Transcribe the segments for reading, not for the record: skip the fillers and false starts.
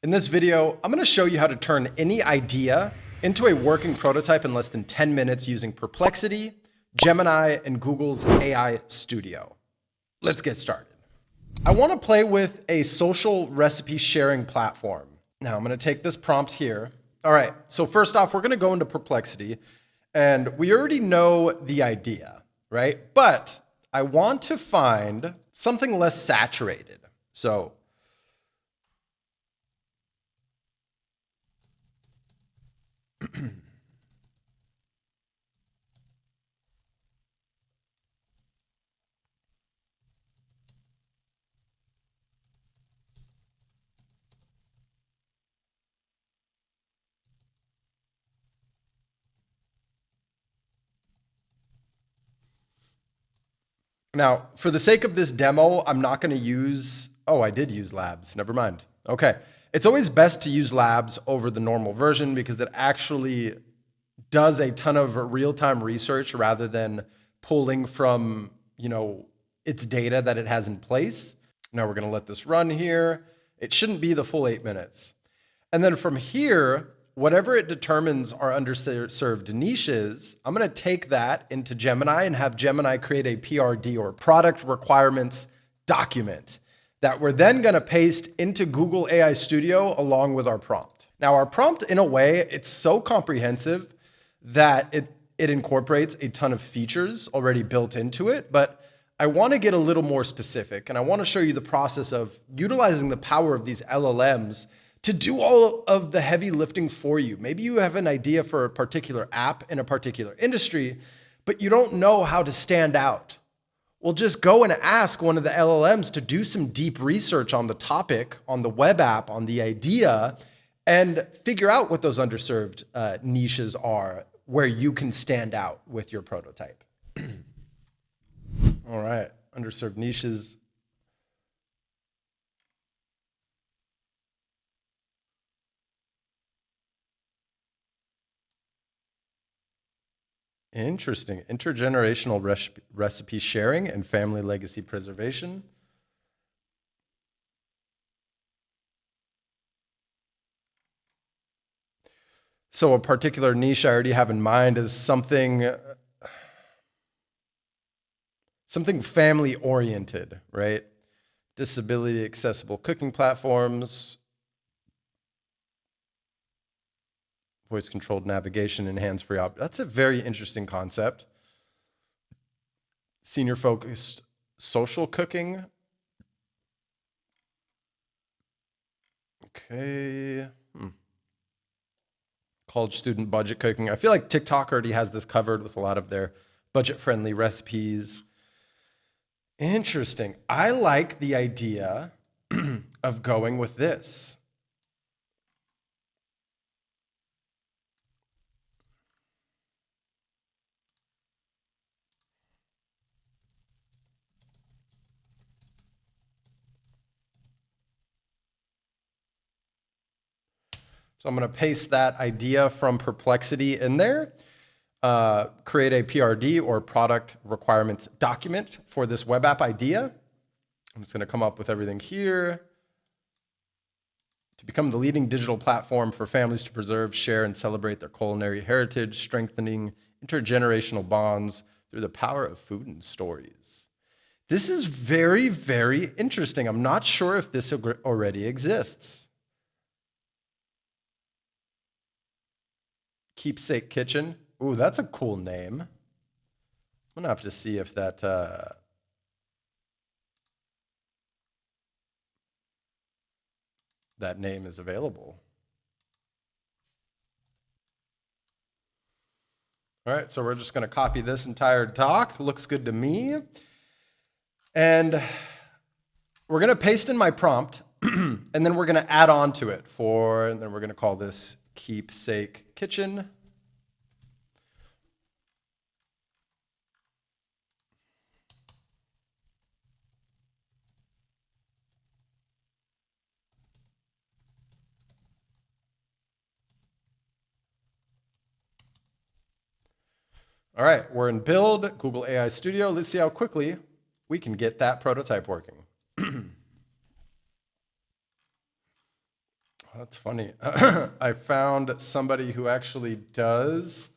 In this video, I'm going to show you how to turn any idea into a working prototype in less than 10 minutes using Perplexity, Gemini, and Google's AI Studio. Let's get started. I want to play with a social recipe sharing platform. Now I'm going to take this prompt here. All right, so first off, we're going to go into Perplexity, and we already know the idea, right? But I want to find something less saturated. So now, for the sake of this demo, I'm not going to use, I did use labs. Never mind. Okay. It's always best to use labs over the normal version because it actually does a ton of real-time research rather than pulling from, its data that it has in place. Now we're going to let this run here. It shouldn't be the full 8 minutes. And then from here, whatever it determines are underserved niches, I'm going to take that into Gemini and have Gemini create a PRD or product requirements document that we're then going to paste into Google AI Studio along with our prompt. Now our prompt, in a way, it's so comprehensive that it incorporates a ton of features already built into it, but I want to get a little more specific, and I want to show you the process of utilizing the power of these LLMs to do all of the heavy lifting for you. Maybe you have an idea for a particular app in a particular industry, but you don't know how to stand out. Well, just go and ask one of the LLMs to do some deep research on the topic, on the web app, on the idea, and figure out what those underserved niches are where you can stand out with your prototype. All right, underserved niches. Interesting. Intergenerational recipe sharing and family legacy preservation. So a particular niche I already have in mind is something family oriented, right? Disability accessible cooking platforms, voice controlled navigation and hands-free That's a very interesting concept. Senior focused social cooking. Okay. College student budget cooking. I feel like TikTok already has this covered with a lot of their budget-friendly recipes. Interesting. I like the idea of going with this. So I'm going to paste that idea from Perplexity in there, create a PRD or product requirements document for this web app idea. It's going to come up with everything here. To become the leading digital platform for families to preserve, share, and celebrate their culinary heritage, strengthening intergenerational bonds through the power of food and stories. This is very, very interesting. I'm not sure if this already exists. Keepsake Kitchen. Ooh, that's a cool name. I'm gonna have to see if that that name is available. All right, so we're just gonna copy this entire doc. Looks good to me. And we're gonna paste in my prompt, and then we're gonna add on to it and then we're gonna call this Keepsake Kitchen. All right, we're in build, Google AI Studio. Let's see how quickly we can get that prototype working. That's funny. I found somebody who actually does.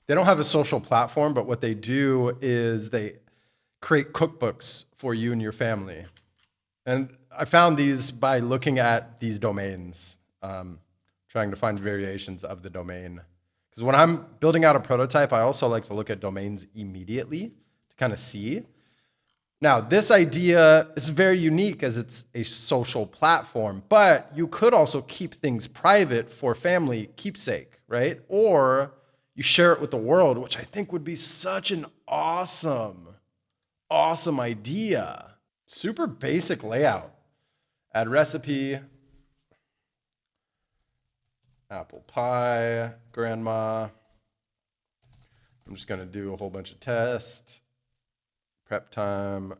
They don't have a social platform, but what they do is they create cookbooks for you and your family. And I found these by looking at these domains, trying to find variations of the domain. Because when I'm building out a prototype, I also like to look at domains immediately to kind of see. Now, this idea is very unique as it's a social platform, but you could also keep things private for family keepsake, right? Or you share it with the world, which I think would be such an awesome idea. Super basic layout. Add recipe, apple pie, grandma. I'm just gonna do a whole bunch of tests. Prep time,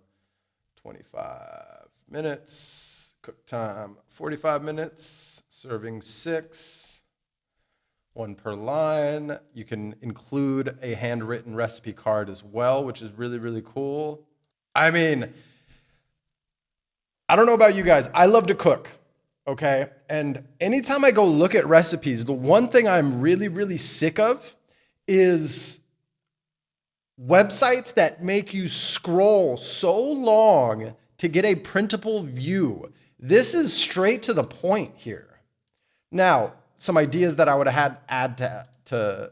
25 minutes. Cook time, 45 minutes. Serving 6. 1 per line. You can include a handwritten recipe card as well, which is really, really cool. I mean, I don't know about you guys. I love to cook, okay? And anytime I go look at recipes, the one thing I'm really, really sick of is websites that make you scroll so long to get a printable view. This is straight to the point here. Now, some ideas that I would have had add to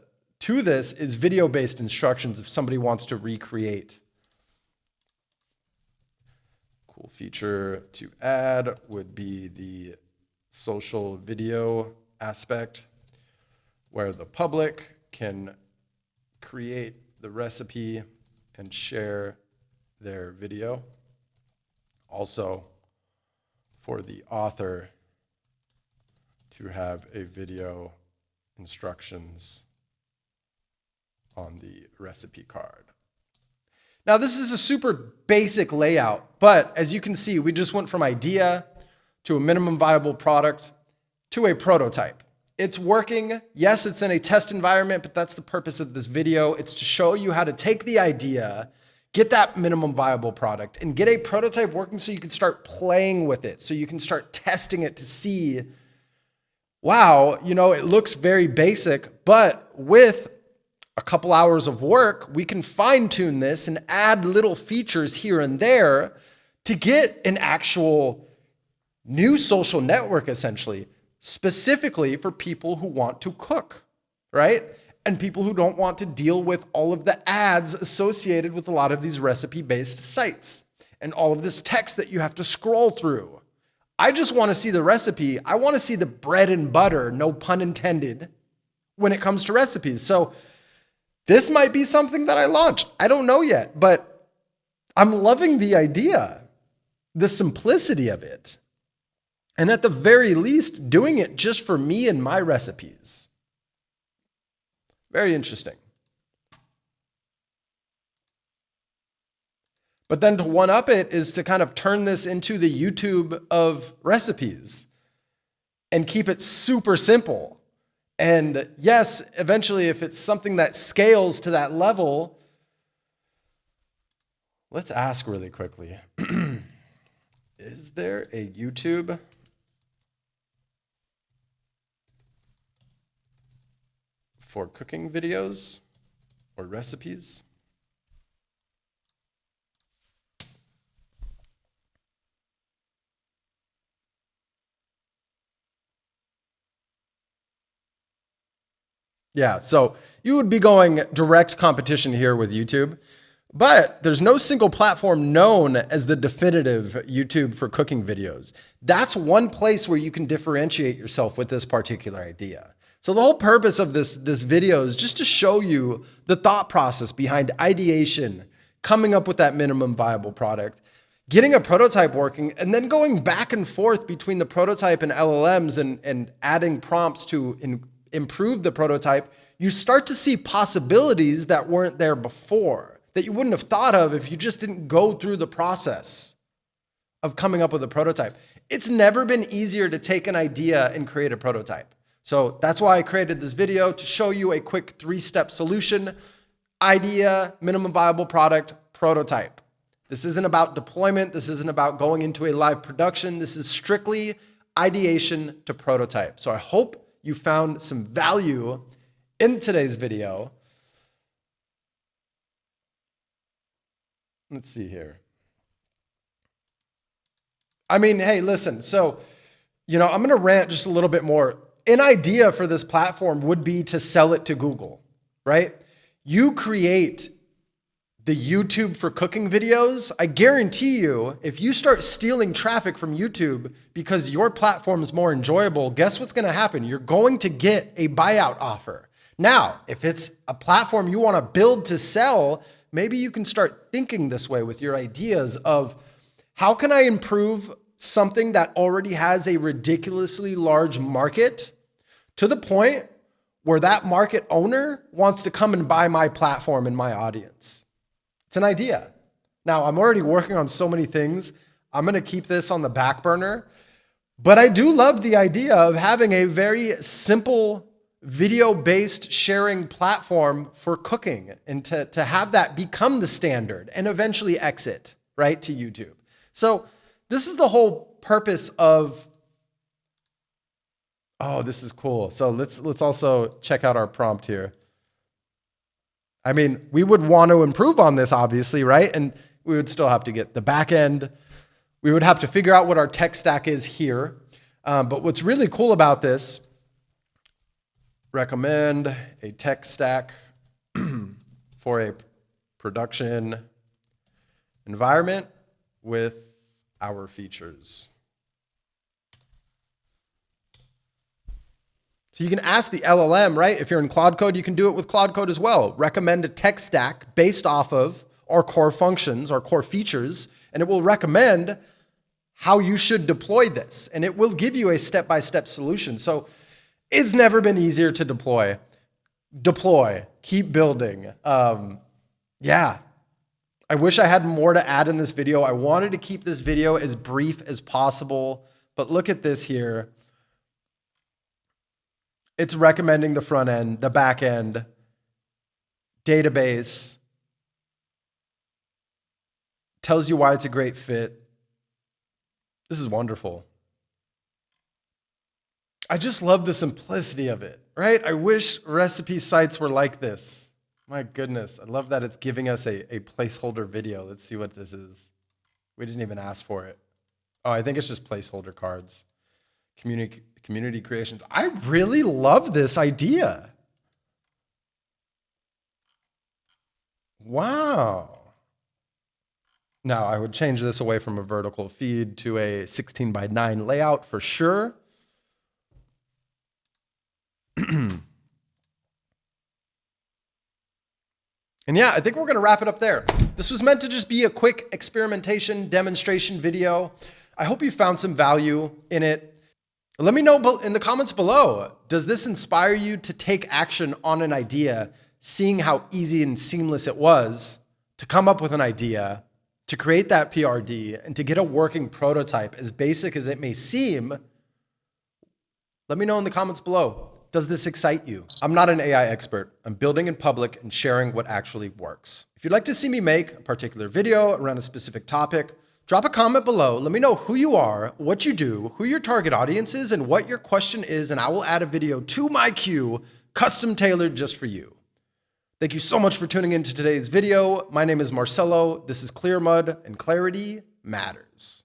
this is video-based instructions if somebody wants to recreate. Cool feature to add would be the social video aspect where the public can create the recipe and share their video. Also, for the author to have a video instructions on the recipe card. Now, this is a super basic layout, but as you can see, we just went from idea to a minimum viable product to a prototype. It's working. Yes, it's in a test environment, but that's the purpose of this video. It's to show you how to take the idea, get that minimum viable product, and get a prototype working so you can start playing with it, so you can start testing it to see, wow, it looks very basic, but with a couple hours of work, we can fine tune this and add little features here and there to get an actual new social network, essentially, specifically for people who want to cook, right? And people who don't want to deal with all of the ads associated with a lot of these recipe-based sites and all of this text that you have to scroll through. I just want to see the recipe. I want to see the bread and butter, no pun intended, when it comes to recipes. So this might be something that I launch. I don't know yet, but I'm loving the idea, the simplicity of it. And at the very least, doing it just for me and my recipes. Very interesting. But then to one-up it is to kind of turn this into the YouTube of recipes and keep it super simple. And yes, eventually, if it's something that scales to that level, let's ask really quickly. Is there a YouTube for cooking videos or recipes? Yeah, so you would be going direct competition here with YouTube, but there's no single platform known as the definitive YouTube for cooking videos. That's one place where you can differentiate yourself with this particular idea. So the whole purpose of this video is just to show you the thought process behind ideation, coming up with that minimum viable product, getting a prototype working, and then going back and forth between the prototype and LLMs and adding prompts to improve the prototype. You start to see possibilities that weren't there before, that you wouldn't have thought of if you just didn't go through the process of coming up with a prototype. It's never been easier to take an idea and create a prototype. So that's why I created this video, to show you a quick 3-step solution: idea, minimum viable product, prototype. This isn't about deployment. This isn't about going into a live production. This is strictly ideation to prototype. So I hope you found some value in today's video. Let's see here. I mean, hey, listen, so, I'm going to rant just a little bit more. An idea for this platform would be to sell it to Google, right? You create the YouTube for cooking videos. I guarantee you, if you start stealing traffic from YouTube because your platform is more enjoyable, guess what's going to happen? You're going to get a buyout offer. Now, if it's a platform you want to build to sell, maybe you can start thinking this way with your ideas of, how can I improve something that already has a ridiculously large market to the point where that market owner wants to come and buy my platform and my audience? It's an idea. Now, I'm already working on so many things. I'm going to keep this on the back burner, but I do love the idea of having a very simple video-based sharing platform for cooking, and to have that become the standard and eventually exit, right, to YouTube. So this is the whole purpose of, oh, this is cool. So let's also check out our prompt here. I mean, we would want to improve on this, obviously, right? And we would still have to get the back end. We would have to figure out what our tech stack is here. But what's really cool about this, recommend a tech stack for a production environment with our features. So you can ask the LLM, right? If you're in Claude Code, you can do it with Claude Code as well. Recommend a tech stack based off of our core functions, our core features, and it will recommend how you should deploy this. And it will give you a step-by-step solution. So it's never been easier to deploy, keep building. Yeah. I wish I had more to add in this video. I wanted to keep this video as brief as possible, but look at this here. It's recommending the front end, the back end, database, tells you why it's a great fit. This is wonderful. I just love the simplicity of it, right? I wish recipe sites were like this. My goodness, I love that it's giving us a placeholder video. Let's see what this is. We didn't even ask for it. Oh, I think it's just placeholder cards. Community creations. I really love this idea. Wow. Now, I would change this away from a vertical feed to a 16:9 layout for sure. And yeah, I think we're going to wrap it up there. This was meant to just be a quick experimentation demonstration video. I hope you found some value in it. Let me know in the comments below. Does this inspire you to take action on an idea, seeing how easy and seamless it was to come up with an idea, to create that PRD, and to get a working prototype, as basic as it may seem? Let me know in the comments below. Does this excite you? I'm not an AI expert. I'm building in public and sharing what actually works. If you'd like to see me make a particular video around a specific topic, drop a comment below. Let me know who you are, what you do, who your target audience is, and what your question is, and I will add a video to my queue, custom tailored just for you. Thank you so much for tuning into today's video. My name is Marcelo. This is Clearmud, and clarity matters.